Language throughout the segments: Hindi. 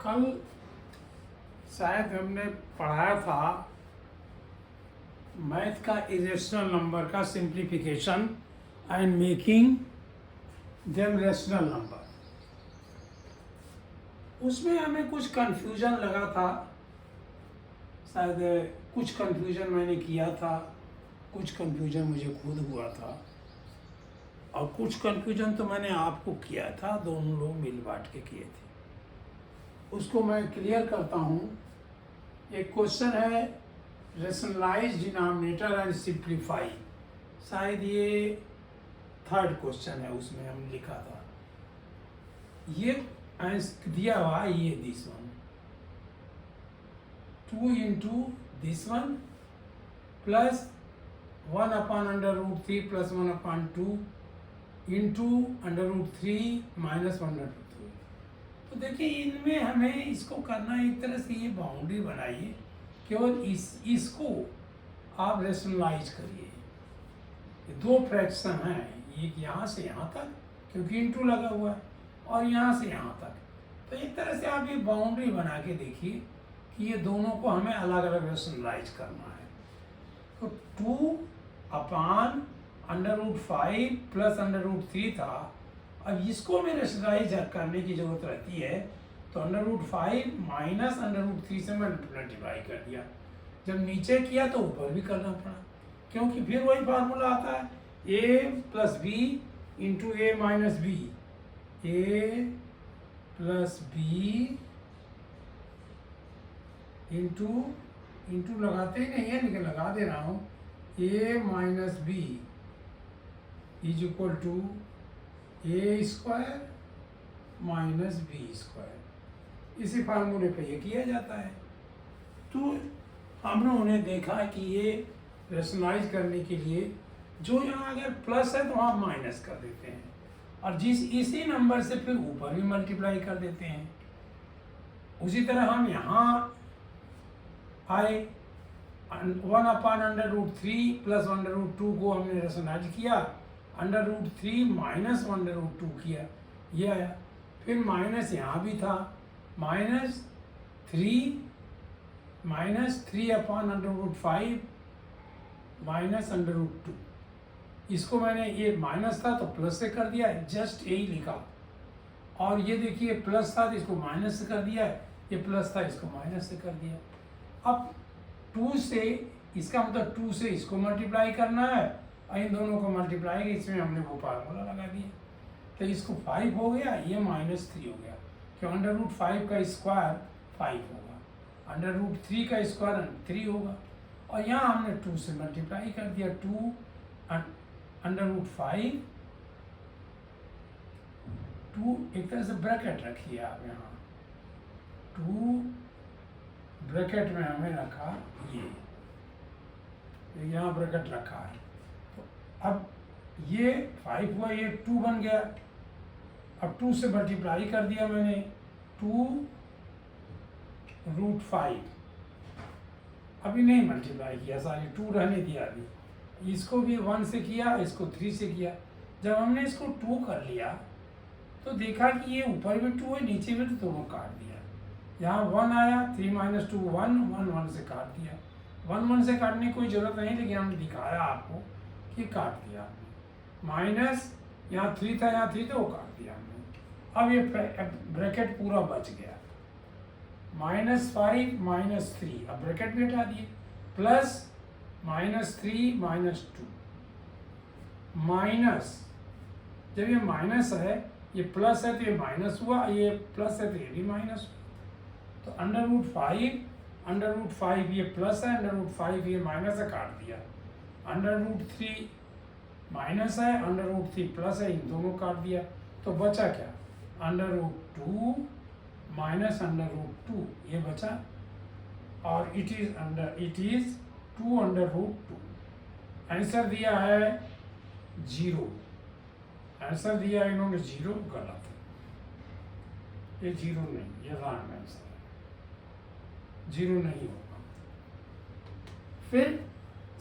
कल शायद हमने पढ़ाया था मैथ का इरेशनल नंबर का simplification and making them rational number. उसमें हमें कुछ कंफ्यूजन लगा था, शायद कुछ कंफ्यूजन मैंने किया था, कुछ कंफ्यूजन मुझे खुद हुआ था और कुछ कंफ्यूजन तो मैंने आपको किया था, दोनों लोग मिल बांट के किए थे। उसको मैं क्लियर करता हूँ। एक क्वेश्चन है रेशनलाइज डिनोमिनेटर एंड सिंप्लीफाई, शायद ये थर्ड क्वेश्चन है, उसमें हम लिखा था ये दिया हुआ ये this one 2 into this one plus 1/√3 plus 1/2 into √3 minus 1/3। तो देखिए इनमें हमें इसको करना एक तरह से, ये बाउंड्री बनाइए, केवल इसको आप रेशनलाइज करिए। ये दो फ्रैक्शन हैं, एक यहाँ से यहाँ तक क्योंकि इंटू लगा हुआ है और यहाँ से यहाँ तक। तो एक तरह से आप ये बाउंड्री बना के देखिए कि ये दोनों को हमें अलग अलग रेशनलाइज करना है। तो 2/√5 प्लस √3 था, अब इसको हमें रेशनलाइज करने की जरूरत रहती है, तो √5 माइनस √3 से मैंने मल्टीप्लाई कर दिया। जब नीचे किया तो ऊपर भी करना पड़ा, क्योंकि फिर वही फार्मूला आता है a plus B into A minus B, A plus B into लगाते ही नहीं है लेकिन लगा दे रहा हूँ, a minus B is equal to A square minus B square. इसी फार्मूले पे ये किया जाता है। तो हमने उन्हें देखा कि ये रेशनलाइज करने के लिए जो यहाँ अगर प्लस है तो वहाँ माइनस कर देते हैं और इसी नंबर से फिर ऊपर भी मल्टीप्लाई कर देते हैं। उसी तरह हम यहाँ आए 1/√3 प्लस 1/2 को हमने रेशनलाइज किया, √3 माइनस 1/2 किया, ये आया। फिर माइनस यहाँ भी था, -3 3/√5 माइनस √2। इसको मैंने, ये माइनस था तो प्लस से कर दिया, जस्ट यही लिखा। और ये देखिए प्लस था तो इसको माइनस से कर दिया, ये प्लस था इसको माइनस से कर दिया। अब 2 से, इसका मतलब 2 से इसको मल्टीप्लाई करना है और इन दोनों को मल्टीप्लाई किया, इसमें हमने वो फार्मूला लगा दिया। तो इसको 5 हो गया, ये -3 हो गया, क्यों √5 का स्क्वायर 5 होगा, √3 का स्क्वायर 3 होगा। और यहाँ हमने 2 से मल्टीप्लाई कर दिया, 2 √5, 2 एक तरह से ब्रैकेट रखिए आप यहाँ, 2 ब्रैकेट में हमें रखा ये यहाँ ब्रैकेट रखा है। तो अब ये 5 हुआ, ये 2 बन गया। अब 2 से मल्टीप्लाई कर दिया मैंने, 2√5, अभी नहीं मल्टीप्लाई किया, सारी 2 रहने दिया। अभी इसको भी 1 से किया, इसको 3 से किया। जब हमने इसको 2 कर लिया तो देखा कि ये ऊपर भी 2 है, नीचे भी, तो दोनों काट दिया। यहाँ 1 आया, 3 - 2 1, 1 से काट दिया। 1 से काटने की कोई जरूरत नहीं, लेकिन हमने दिखाया आपको कि काट दिया हमने। माइनस यहाँ 3 था, यहाँ 3 था, वो काट दिया हमने। अब ये ब्रैकेट पूरा बच गया, -5 -3, अब ब्रैकेट भी हटा दिए, प्लस -3 - 2 माइनस, जब ये माइनस है, ये प्लस है तो ये माइनस हुआ, ये प्लस है तो ये भी माइनस हुआ। तो √5 ये प्लस है, √5 ये माइनस है, काट दिया। √3 माइनस है, √3 प्लस है, इन दोनों काट दिया। तो बचा क्या, √2 माइनस √2, ये बचा। और इट इज 2/√2। आंसर दिया है 0, आंसर दिया है इन्होंने 0, गलत है, ये 0 नहीं, ये रॉन्ग आंसर है, 0 नहीं होगा। फिर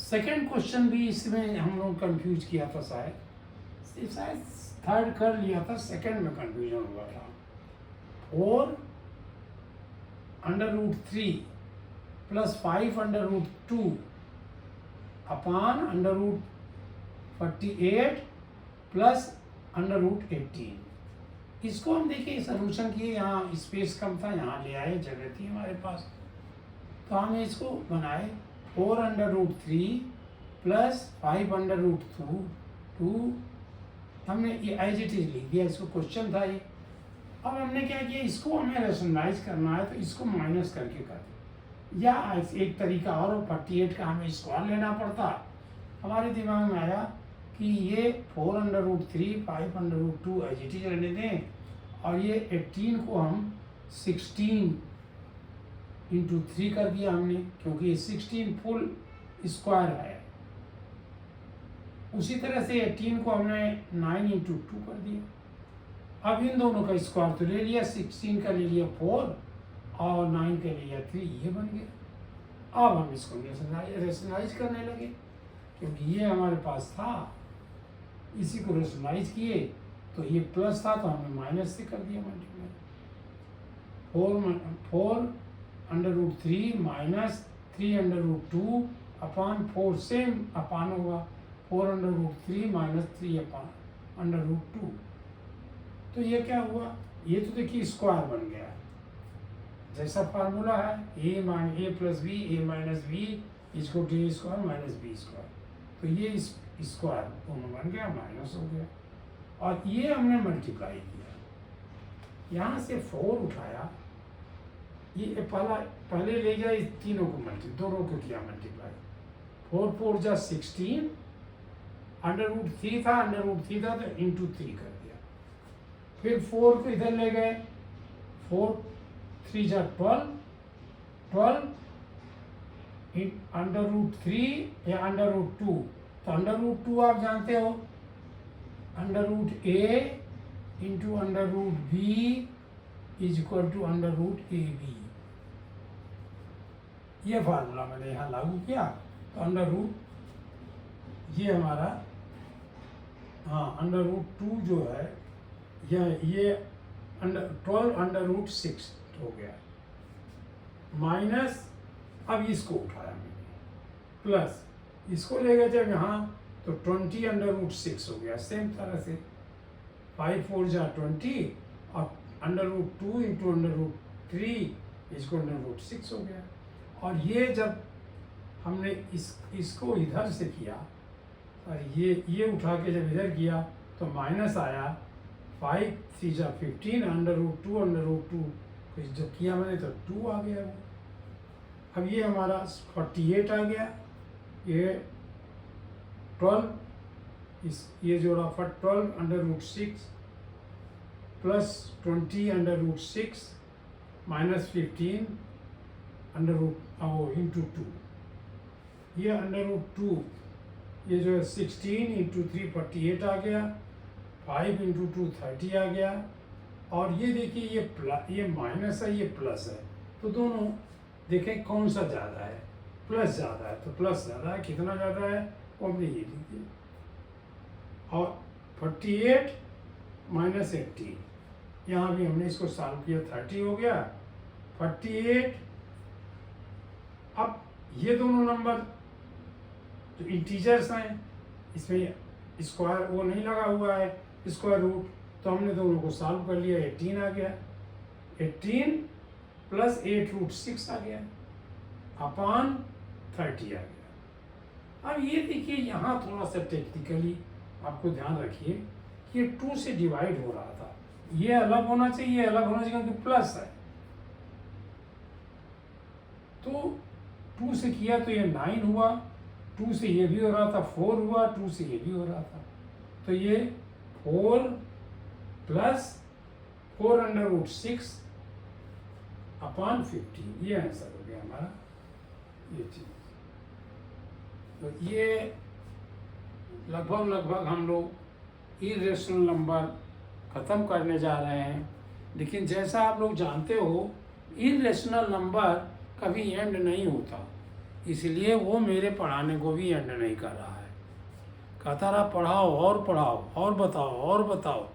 सेकंड क्वेश्चन भी इसमें हम लोग कंफ्यूज किया था, शायद थर्ड कर लिया था, सेकंड में कंफ्यूजन हुआ था। 4 √3 प्लस 5 √2 अपान √48 प्लस √18। इसको हम देखिए सोल्यूशन किए, यहाँ स्पेस कम था, यहाँ ले आए, जगह थी हमारे पास, तो हम इसको बनाए 4√3 प्लस 5√2, हमने ये एज इट इज लिख दिया, इसको क्वेश्चन था ये। अब हमने क्या किया, इसको हमें रेशनलाइज करना है तो इसको माइनस करके कर दिया, या एक तरीका और 48 का हमें स्क्वायर लेना पड़ता। हमारे दिमाग में आया कि ये 4√3 5√2 एज इट इज रहने दें, और ये 18 को हम 16 × 3 कर दिया हमने, क्योंकि ये 16 फुल स्क्वायर है। उसी तरह से 18 को हमने 9 × 2 कर दिया। अब इन दोनों का स्क्वायर तो ले लिया, 16 का ले लिया 4 और 9 का ले लिया 3, ये बन गया। अब हम इसको रेशनलाइज करने लगे, क्योंकि ये हमारे पास था, इसी को रेशनलाइज किए तो ये प्लस था तो हमने माइनस से कर दिया मल्टीप्लाई। 4√3 माइनस 3√2 अपान 4, सेम अपान होगा 4√3 माइनस 3/√2। तो ये क्या हुआ, ये तो देखिए स्क्वायर बन गया, जैसा फार्मूला है a plus B a minus B इसको a square minus B square, तो ये स्क्वायर दोनों बन गया, माइनस हो गया, और ये हमने मल्टीप्लाई किया, यहाँ से 4 उठाया, ये पहले ले गया, इस तीनों को दोनों को किया मल्टीप्लाई, 4 4 जा 16, √3 था तो इंटू 3 कर दिया, फिर 4 को इधर ले गए, 4 3 जा 12 √3 या √2, तो √2 आप जानते हो, √a into √b is equal to √ab। ये फार्मूला मैंने यहाँ लागू किया, तो ये हमारा √2 जो है ये 12√6 हो गया, माइनस अब इसको उठाया मैंने, प्लस इसको ले गए जब यहाँ तो 20√6 हो गया, सेम तरह से 5 4 जा 20 और √2 इंटू √3 इसको √6 हो गया। और ये जब हमने इसको इधर से किया और ये उठा के जब इधर किया तो माइनस आया, 5 3 जा 15 √2 जब किया मैंने तो 2 आ गया। अब ये हमारा 48 आ गया, ये 12 ये जोड़ा 12√6 प्लस 20√6 माइनस 15 इंटू 2, ये √2 ये जो है 16 इंटू 3 48 आ गया, 5 इंटू 2 30 आ गया। और ये देखिए ये माइनस है, ये प्लस है, तो दोनों देखें कौन सा ज़्यादा है, प्लस ज़्यादा है, तो प्लस ज़्यादा है, कितना ज़्यादा है वो हमने ये लिख दिया। और 48 माइनस 18, यहाँ भी हमने इसको सॉल्व किया, 30 हो गया, 48। अब ये दोनों नंबर जो इंटीजर्स हैं, इसमें स्क्वायर वो नहीं लगा हुआ है, स्क्वायर रूट, तो हमने दोनों को सॉल्व कर लिया, 18 आ गया, 18 प्लस 8√6 आ गया अपान 30 आ गया। अब ये देखिए यहाँ थोड़ा सा टेक्निकली आपको ध्यान रखिए कि ये 2 से डिवाइड हो रहा था, ये अलग होना चाहिए, अलग होना चाहिए क्योंकि प्लस है, तो 2 से किया तो ये 9 हुआ, 2 से ये भी हो रहा था 4 हुआ, 2 से ये भी हो रहा था, तो ये 4 प्लस 4√6 अपान 15, ये आंसर हो गया हमारा ये चीज। तो ये लगभग हम लोग इरेशनल नंबर ख़त्म करने जा रहे हैं, लेकिन जैसा आप लोग जानते हो इरेशनल नंबर कभी एंड नहीं होता, इसलिए वो मेरे पढ़ाने को भी एंड नहीं कर रहा है, कहता रहा पढ़ाओ और बताओ,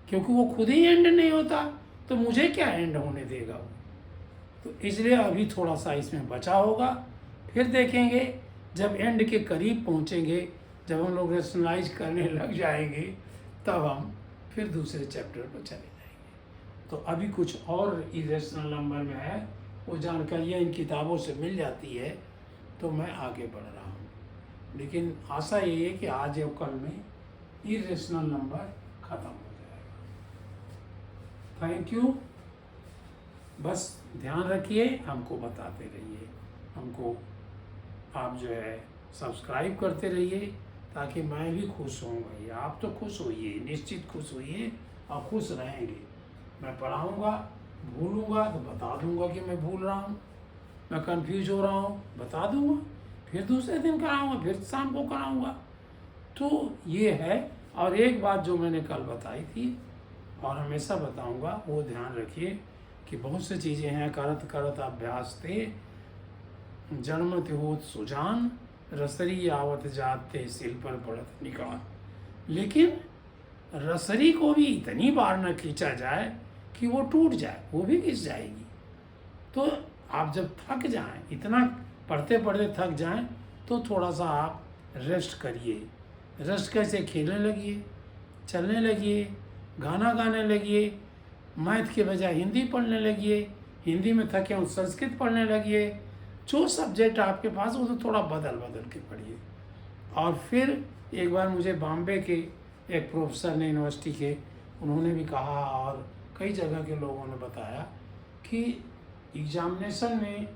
क्योंकि वो खुद ही एंड नहीं होता तो मुझे क्या एंड होने देगा वो। तो इसलिए अभी थोड़ा सा इसमें बचा होगा, फिर देखेंगे जब एंड के करीब पहुंचेंगे, जब हम लोग रेशनलाइज करने लग जाएंगे, तब हम फिर दूसरे चैप्टर पर चले जाएंगे। तो अभी कुछ और इरेशनल नंबर में है, वो जानकारियाँ इन किताबों से मिल जाती है, तो मैं आगे बढ़ रहा हूँ। लेकिन आशा ये है कि आज और कल में इरेशनल नंबर ख़त्म हो जाएगा। Thank you. बस ध्यान रखिए, हमको बताते रहिए, हमको आप जो है सब्सक्राइब करते रहिए, ताकि मैं भी खुश हूँ। भाई आप तो खुश होइए, निश्चित खुश होइए और खुश रहेंगे। मैं पढ़ाऊँगा, भूलूँगा तो बता दूँगा कि मैं भूल रहा हूँ, मैं कंफ्यूज हो रहा हूँ बता दूँगा, फिर दूसरे दिन कराऊँगा, फिर शाम को कराऊँगा। तो ये है। और एक बात जो मैंने कल बताई थी और हमेशा बताऊँगा, वो ध्यान रखिए कि बहुत सी चीज़ें हैं। करत करत अभ्यास थे, जन्मत होत सुजान, रसरी आवत जाते सिल पर पड़त निकाल। लेकिन रसरी को भी इतनी बार न खींचा जाए कि वो टूट जाए, वो भी खिंच जाएगी। तो आप जब थक जाएं, इतना पढ़ते पढ़ते थक जाएं, तो थोड़ा सा आप रेस्ट करिए। रेस्ट कैसे? खेलने लगिए, चलने लगिए, गाना गाने लगिए, मैथ के बजाय हिंदी पढ़ने लगिए, हिंदी में थके हो संस्कृत पढ़ने लगिए। जो सब्जेक्ट आपके पास वो तो थोड़ा बदल बदल के पढ़िए। और फिर एक बार मुझे बॉम्बे के एक प्रोफेसर ने, यूनिवर्सिटी के, उन्होंने भी कहा और कई जगह के लोगों ने बताया कि एग्जामिनेशन में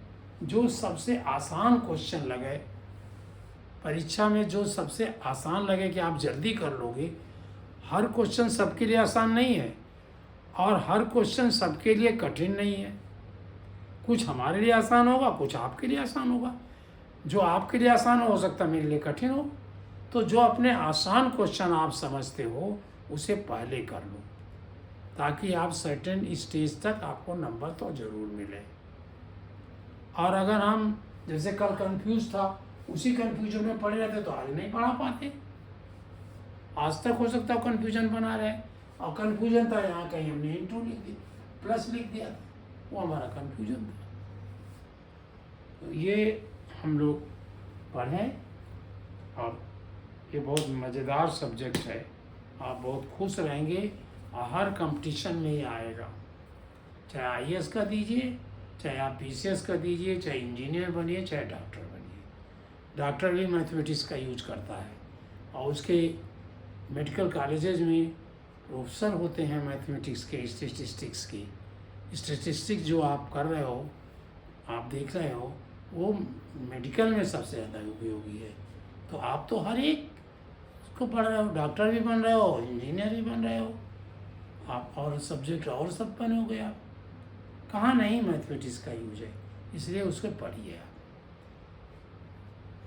जो सबसे आसान क्वेश्चन लगे, परीक्षा में जो सबसे आसान लगे कि आप जल्दी कर लोगे, हर क्वेश्चन सबके लिए आसान नहीं है और हर क्वेश्चन सबके लिए कठिन नहीं है। कुछ हमारे लिए आसान होगा, कुछ आपके लिए आसान होगा। जो आपके लिए आसान हो सकता है मेरे लिए कठिन हो। तो जो अपने आसान क्वेश्चन आप समझते हो उसे पहले कर लो, ताकि आप सर्टेन स्टेज तक आपको नंबर तो ज़रूर मिले। और अगर हम जैसे कल कंफ्यूज था, उसी कंफ्यूजन में पड़े रहते तो आज नहीं पढ़ा पाते। आज तक हो सकता है कंफ्यूजन बना रहे, और कंफ्यूजन था यहाँ कहीं हमने इंटू लिख दी, प्लस लिख दिया था, वो हमारा कंफ्यूजन था। तो ये हम लोग पढ़ें, और ये बहुत मज़ेदार सब्जेक्ट है। आप बहुत खुश रहेंगे और हर कंपटीशन में ये आएगा। चाहे आईएएस का दीजिए, चाहे आप पीसीएस का दीजिए, चाहे इंजीनियर बनिए, चाहे डॉक्टर बनिए। डॉक्टर भी मैथमेटिक्स का यूज करता है, और उसके मेडिकल कॉलेजेज में प्रोफेसर होते हैं मैथमेटिक्स के, स्टैटिस्टिक्स की। स्टैटिस्टिक्स जो आप कर रहे हो, आप देख रहे हो, वो मेडिकल में सबसे ज़्यादा उपयोगी है। तो आप तो हर एक को पढ़ रहे हो, डॉक्टर भी बन रहे हो, इंजीनियर भी बन रहे हो आप, और सब्जेक्ट और सब बनोगे आप। कहाँ नहीं मैथमेटिक्स का यूज है, इसलिए उसको पढ़िए आप।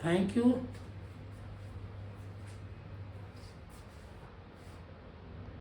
Thank you.